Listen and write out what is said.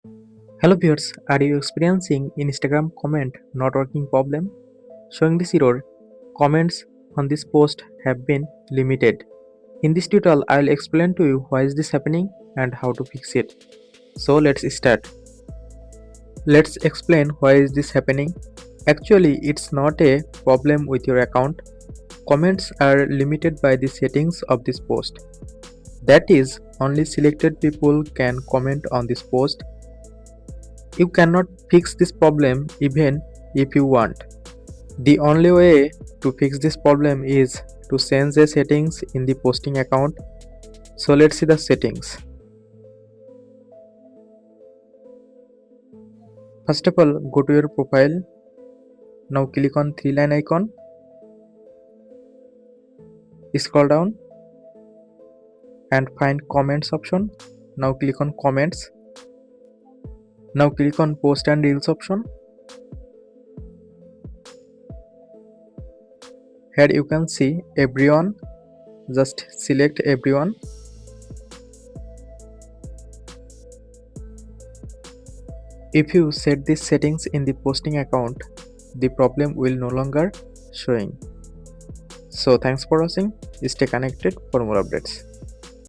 Hello viewers, are you experiencing Instagram comment not working problem? Showing this error, comments on this post have been limited. In this tutorial, I will explain to you why is this happening and how to fix it. So let's start. Let's explain why is this happening. Actually, it's not a problem with your account. Comments are limited by the settings of this post. That is, only selected people can comment on this post. You cannot fix this problem even if you want. The only way to fix this problem is to change the settings in the posting account. So let's see the settings. First of all, go to your profile. Now click on three-line icon. Scroll down and find comments option. Now click on comments. Now click on post and reels option. Here you can see everyone. Just select everyone. If you set these settings in the posting account, the problem will no longer showing. So thanks for watching. Stay connected for more updates.